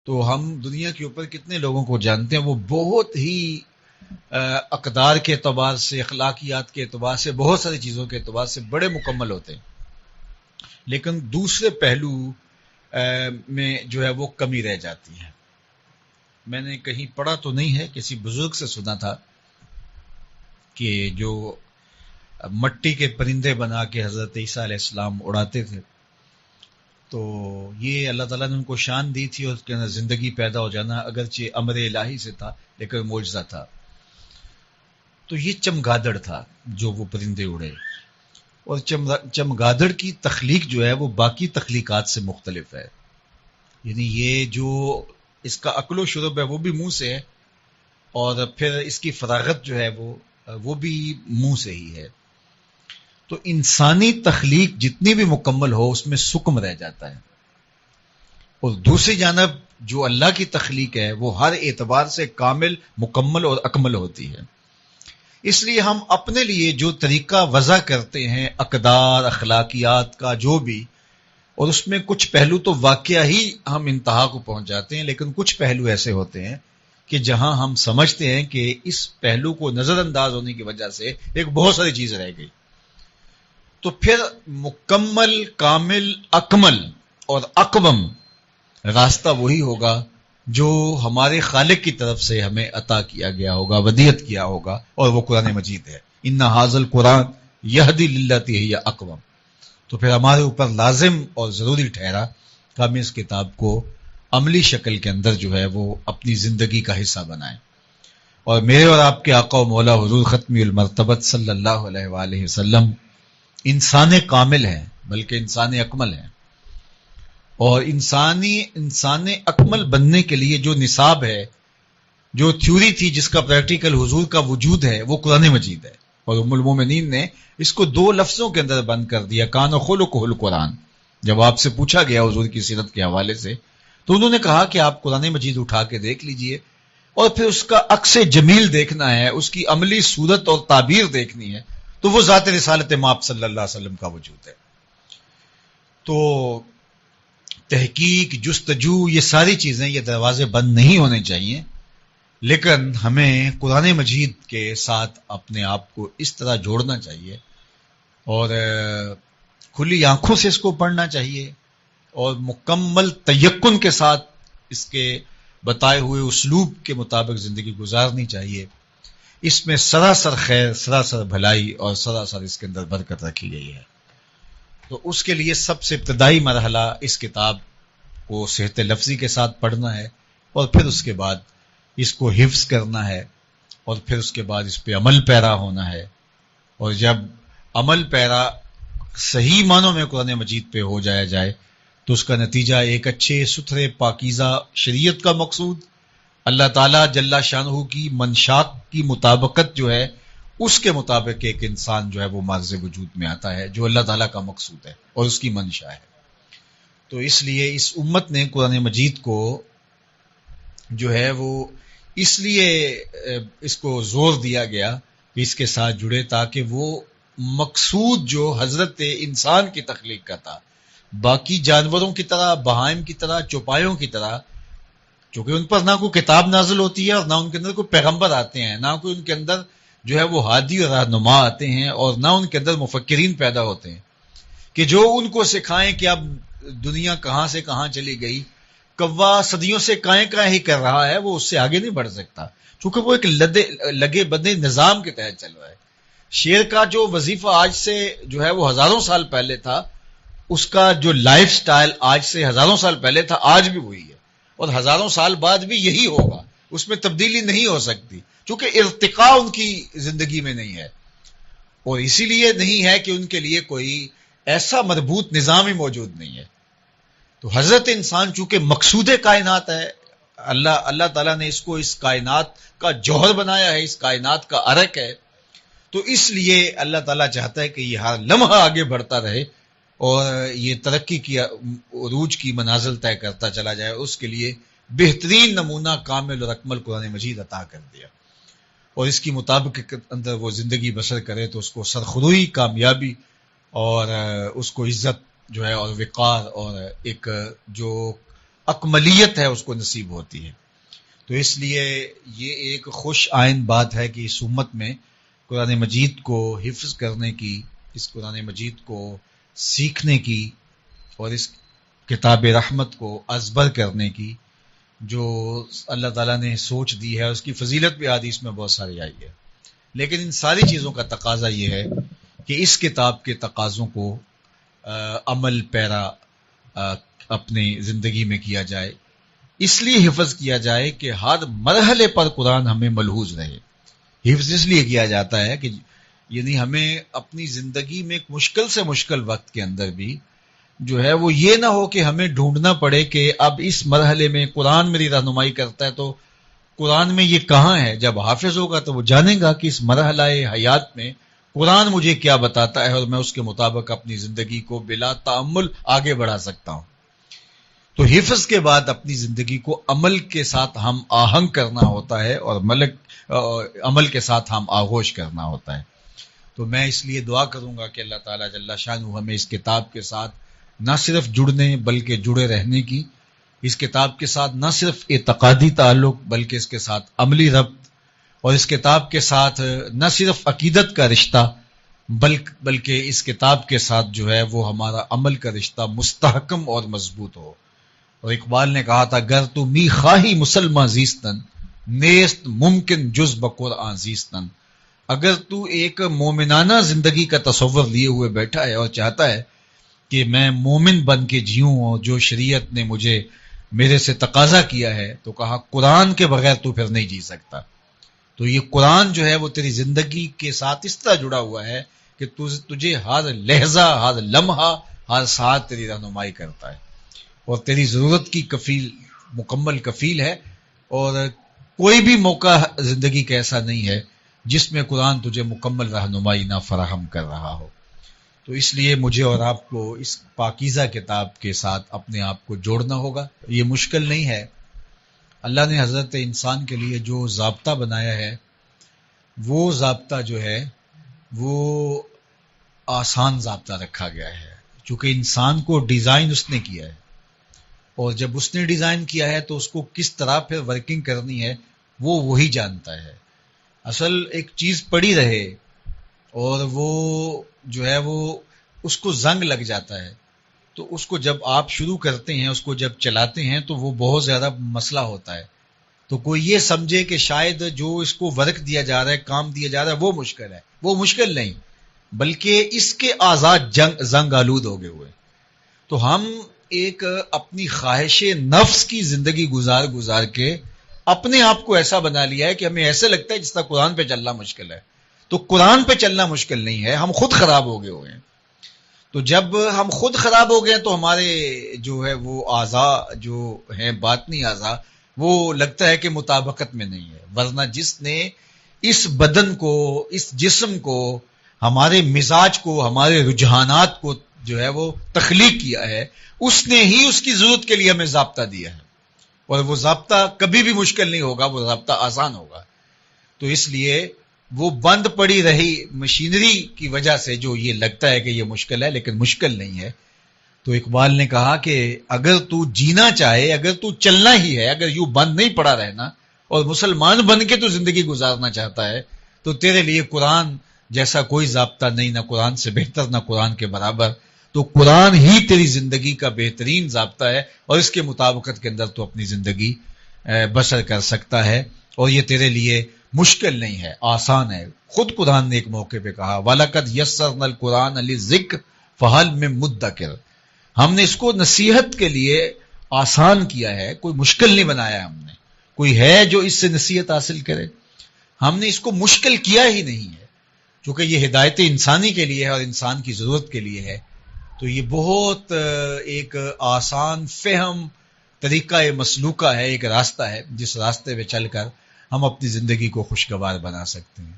تو ہم دنیا کے اوپر کتنے لوگوں کو جانتے ہیں وہ بہت ہی اقدار کے اعتبار سے، اخلاقیات کے اعتبار سے، بہت ساری چیزوں کے اعتبار سے بڑے مکمل ہوتے ہیں، لیکن دوسرے پہلو میں جو ہے وہ کمی رہ جاتی ہے۔ میں نے کہیں پڑھا تو نہیں ہے، کسی بزرگ سے سنا تھا کہ جو مٹی کے پرندے بنا کے حضرت عیسیٰ علیہ السلام اڑاتے تھے، تو یہ اللہ تعالیٰ نے ان کو شان دی تھی، اور اس کے اندر زندگی پیدا ہو جانا اگرچہ امر الہی سے تھا لیکن معجزہ تھا۔ تو یہ چمگادڑ تھا جو وہ پرندے اڑے، اور چمگادڑ کی تخلیق جو ہے وہ باقی تخلیقات سے مختلف ہے، یعنی یہ جو اس کا عقل و شرب ہے وہ بھی منہ سے ہے، اور پھر اس کی فراغت جو ہے وہ بھی منہ سے ہی ہے۔ تو انسانی تخلیق جتنی بھی مکمل ہو اس میں سکم رہ جاتا ہے، اور دوسری جانب جو اللہ کی تخلیق ہے وہ ہر اعتبار سے کامل، مکمل اور اکمل ہوتی ہے۔ اس لیے ہم اپنے لیے جو طریقہ وضع کرتے ہیں اقدار، اخلاقیات کا جو بھی، اور اس میں کچھ پہلو تو واقعہ ہی ہم انتہا کو پہنچ جاتے ہیں، لیکن کچھ پہلو ایسے ہوتے ہیں کہ جہاں ہم سمجھتے ہیں کہ اس پہلو کو نظر انداز ہونے کی وجہ سے ایک بہت ساری چیز رہ گئی، تو پھر مکمل، کامل، اکمل اور اقوم راستہ وہی ہوگا جو ہمارے خالق کی طرف سے ہمیں عطا کیا گیا ہوگا، ودیعت کیا ہوگا، اور وہ قرآن مجید ہے۔ ان ھذا القرآن یہدی للتی ہی اقوم۔ تو پھر ہمارے اوپر لازم اور ضروری ٹھہرا کہ ہم اس کتاب کو عملی شکل کے اندر جو ہے وہ اپنی زندگی کا حصہ بنائیں، اور میرے اور آپ کے آقا و مولا حضور ختمی المرتبت صلی اللہ علیہ وآلہ وسلم انسان کامل ہیں، بلکہ انسان اکمل ہیں، اور انسان اکمل بننے کے لیے جو نصاب ہے، جو تھیوری تھی جس کا پریکٹیکل حضور کا وجود ہے، وہ قرآن مجید ہے، اور ام المومنین نے اس کو دو لفظوں کے اندر بند کر دیا، کان خلقہ القرآن۔ جب آپ سے پوچھا گیا حضور کی سیرت کے حوالے سے تو انہوں نے کہا کہ آپ قرآن مجید اٹھا کے دیکھ لیجئے، اور پھر اس کا عکس جمیل دیکھنا ہے، اس کی عملی صورت اور تعبیر دیکھنی ہے، تو وہ ذات رسالت مآب صلی اللہ علیہ وسلم کا وجود ہے۔ تو تحقیق، جستجو، یہ ساری چیزیں، یہ دروازے بند نہیں ہونے چاہیے، لیکن ہمیں قرآن مجید کے ساتھ اپنے آپ کو اس طرح جوڑنا چاہیے، اور کھلی آنکھوں سے اس کو پڑھنا چاہیے، اور مکمل تیقن کے ساتھ اس کے بتائے ہوئے اسلوب کے مطابق زندگی گزارنی چاہیے۔ اس میں سراسر خیر، سراسر بھلائی اور سراسر اس کے اندر برکت رکھی گئی ہے۔ تو اس کے لیے سب سے ابتدائی مرحلہ اس کتاب کو صحت لفظی کے ساتھ پڑھنا ہے، اور پھر اس کے بعد اس کو حفظ کرنا ہے، اور پھر اس کے بعد اس پہ عمل پیرا ہونا ہے، اور جب عمل پیرا صحیح معنوں میں قرآن مجید پہ ہو جائے تو اس کا نتیجہ ایک اچھے، ستھرے، پاکیزہ شریعت کا مقصود، اللہ تعالیٰ جل شانہ کی منشاء کی مطابقت جو ہے اس کے مطابق ایک انسان جو ہے وہ معرض وجود میں آتا ہے، جو اللہ تعالیٰ کا مقصود ہے اور اس کی منشاء ہے۔ تو اس لیے اس امت نے قرآن مجید کو جو ہے وہ اس لیے اس کو زور دیا گیا کہ اس کے ساتھ جڑے، تاکہ وہ مقصود جو حضرت انسان کی تخلیق کا تھا، باقی جانوروں کی طرح، بہائم کی طرح، چوپایوں کی طرح، چونکہ ان پر نہ کوئی کتاب نازل ہوتی ہے اور نہ ان کے اندر کوئی پیغمبر آتے ہیں، نہ کوئی ان کے اندر جو ہے وہ ہادی اور رہنما آتے ہیں، اور نہ ان کے اندر مفکرین پیدا ہوتے ہیں کہ جو ان کو سکھائیں کہ اب دنیا کہاں سے کہاں چلی گئی۔ کوا صدیوں سے کائیں کائیں ہی کر رہا ہے، وہ اس سے آگے نہیں بڑھ سکتا، چونکہ وہ ایک لگے بدے نظام کے تحت چل رہا ہے۔ شیر کا جو وظیفہ آج سے جو ہے وہ ہزاروں سال پہلے تھا، اس کا جو لائف سٹائل آج سے ہزاروں سال پہلے تھا، آج بھی وہی ہے، اور ہزاروں سال بعد بھی یہی ہوگا، اس میں تبدیلی نہیں ہو سکتی، چونکہ ارتقاء ان کی زندگی میں نہیں ہے، اور اسی لیے نہیں ہے کہ ان کے لیے کوئی ایسا مربوط نظام ہی موجود نہیں ہے۔ تو حضرت انسان چونکہ مقصود کائنات ہے، اللہ تعالیٰ نے اس کو اس کائنات کا جوہر بنایا ہے، اس کائنات کا عرق ہے، تو اس لیے اللہ تعالیٰ چاہتا ہے کہ یہ ہر لمحہ آگے بڑھتا رہے اور یہ ترقی کی عروج کی منازل طے کرتا چلا جائے۔ اس کے لیے بہترین نمونہ کامل اور اکمل قرآن مجید عطا کر دیا، اور اس کی مطابق اندر وہ زندگی بسر کرے تو اس کو سرخروئی، کامیابی، اور اس کو عزت جو ہے اور وقار، اور ایک جو اکملیت ہے اس کو نصیب ہوتی ہے. تو اس لیے یہ ایک خوش آئند بات ہے کہ اس امت میں قرآن مجید کو حفظ کرنے کی، اس قرآن مجید کو سیکھنے کی اور اس کتاب رحمت کو ازبر کرنے کی جو اللہ تعالیٰ نے سوچ دی ہے، اس کی فضیلت بھی حدیث میں بہت ساری آئی ہے. لیکن ان ساری چیزوں کا تقاضا یہ ہے کہ اس کتاب کے تقاضوں کو عمل پیرا اپنی زندگی میں کیا جائے. اس لیے حفظ کیا جائے کہ ہر مرحلے پر قرآن ہمیں ملحوظ رہے. حفظ اس لیے کیا جاتا ہے کہ یعنی ہمیں اپنی زندگی میں ایک مشکل سے مشکل وقت کے اندر بھی جو ہے وہ یہ نہ ہو کہ ہمیں ڈھونڈنا پڑے کہ اب اس مرحلے میں قرآن میری رہنمائی کرتا ہے تو قرآن میں یہ کہاں ہے. جب حافظ ہوگا تو وہ جانے گا کہ اس مرحلہ حیات میں قرآن مجھے کیا بتاتا ہے اور میں اس کے مطابق اپنی زندگی کو بلا تعمل آگے بڑھا سکتا ہوں. تو حفظ کے بعد اپنی زندگی کو عمل کے ساتھ ہم آہنگ کرنا ہوتا ہے اور عمل کے ساتھ ہم آغوش کرنا ہوتا ہے. تو میں اس لیے دعا کروں گا کہ اللہ تعالیٰ جل شانہ ہمیں اس کتاب کے ساتھ نہ صرف جڑنے بلکہ جڑے رہنے کی، اس کتاب کے ساتھ نہ صرف اعتقادی تعلق بلکہ اس کے ساتھ عملی ربط، اور اس کتاب کے ساتھ نہ صرف عقیدت کا رشتہ بلکہ اس کتاب کے ساتھ جو ہے وہ ہمارا عمل کا رشتہ مستحکم اور مضبوط ہو. اور اقبال نے کہا تھا گر تو می خواہی مسلمان زیستن نیست ممکن جز بقرآن زیستن. اگر تو ایک مومنانہ زندگی کا تصور لیے ہوئے بیٹھا ہے اور چاہتا ہے کہ میں مومن بن کے جیوں اور جو شریعت نے مجھے میرے سے تقاضا کیا ہے، تو کہا قرآن کے بغیر تو پھر نہیں جی سکتا. تو یہ قرآن جو ہے وہ تیری زندگی کے ساتھ اس طرح جڑا ہوا ہے کہ تجھے ہر لہجہ، ہر لمحہ، ہر ساتھ تیری رہنمائی کرتا ہے اور تیری ضرورت کی مکمل کفیل ہے. اور کوئی بھی موقع زندگی کا ایسا نہیں ہے جس میں قرآن تجھے مکمل رہنمائی نہ فراہم کر رہا ہو. تو اس لیے مجھے اور آپ کو اس پاکیزہ کتاب کے ساتھ اپنے آپ کو جوڑنا ہوگا. یہ مشکل نہیں ہے. اللہ نے حضرت انسان کے لیے جو ضابطہ بنایا ہے وہ ضابطہ جو ہے وہ آسان ضابطہ رکھا گیا ہے، چونکہ انسان کو ڈیزائن اس نے کیا ہے، اور جب اس نے ڈیزائن کیا ہے تو اس کو کس طرح پھر ورکنگ کرنی ہے وہ وہی جانتا ہے. اصل ایک چیز پڑی رہے اور وہ جو ہے وہ اس کو زنگ لگ جاتا ہے تو اس کو جب آپ شروع کرتے ہیں، اس کو جب چلاتے ہیں تو وہ بہت زیادہ مسئلہ ہوتا ہے. تو کوئی یہ سمجھے کہ شاید جو اس کو ورک دیا جا رہا ہے، کام دیا جا رہا ہے، وہ مشکل ہے. وہ مشکل نہیں، بلکہ اس کے آزاد زنگ آلود ہو گئے ہوئے. تو ہم ایک اپنی خواہش نفس کی زندگی گزار کے اپنے آپ کو ایسا بنا لیا ہے کہ ہمیں ایسے لگتا ہے جس طرح قرآن پہ چلنا مشکل ہے. تو قرآن پہ چلنا مشکل نہیں ہے، ہم خود خراب ہو گئے ہوئے ہیں. تو جب ہم خود خراب ہو گئے تو ہمارے جو ہے وہ اعضاء جو ہیں باطنی اعضاء وہ لگتا ہے کہ مطابقت میں نہیں ہے. ورنہ جس نے اس بدن کو، اس جسم کو، ہمارے مزاج کو، ہمارے رجحانات کو جو ہے وہ تخلیق کیا ہے، اس نے ہی اس کی ضرورت کے لیے ہمیں ضابطہ دیا ہے. اور وہ ضابطہ کبھی بھی مشکل نہیں ہوگا، وہ ضابطہ آسان ہوگا. تو اس لیے وہ بند پڑی رہی مشینری کی وجہ سے جو یہ لگتا ہے کہ یہ مشکل ہے، لیکن مشکل نہیں ہے. تو اقبال نے کہا کہ اگر تو جینا چاہے، اگر تو چلنا ہی ہے، اگر یوں بند نہیں پڑا رہنا اور مسلمان بن کے تو زندگی گزارنا چاہتا ہے، تو تیرے لیے قرآن جیسا کوئی ضابطہ نہیں، نہ قرآن سے بہتر نہ قرآن کے برابر. تو قرآن ہی تیری زندگی کا بہترین ضابطہ ہے اور اس کے مطابقت کے اندر تو اپنی زندگی بسر کر سکتا ہے. اور یہ تیرے لیے مشکل نہیں ہے، آسان ہے. خود قرآن نے ایک موقع پہ کہا وَلَقَدْ يَسَّرْنَا الْقُرْآنَ لِلذِّكْرِ فَهَلْ مِن مُدَّكِرٍ. ہم نے اس کو نصیحت کے لیے آسان کیا ہے، کوئی مشکل نہیں بنایا. ہم نے کوئی ہے جو اس سے نصیحت حاصل کرے؟ ہم نے اس کو مشکل کیا ہی نہیں ہے، چونکہ یہ ہدایت انسانی کے لیے ہے اور انسان کی ضرورت کے لیے ہے. تو یہ بہت ایک آسان فہم طریقہ مسلوکہ ہے، ایک راستہ ہے جس راستے پہ چل کر ہم اپنی زندگی کو خوشگوار بنا سکتے ہیں.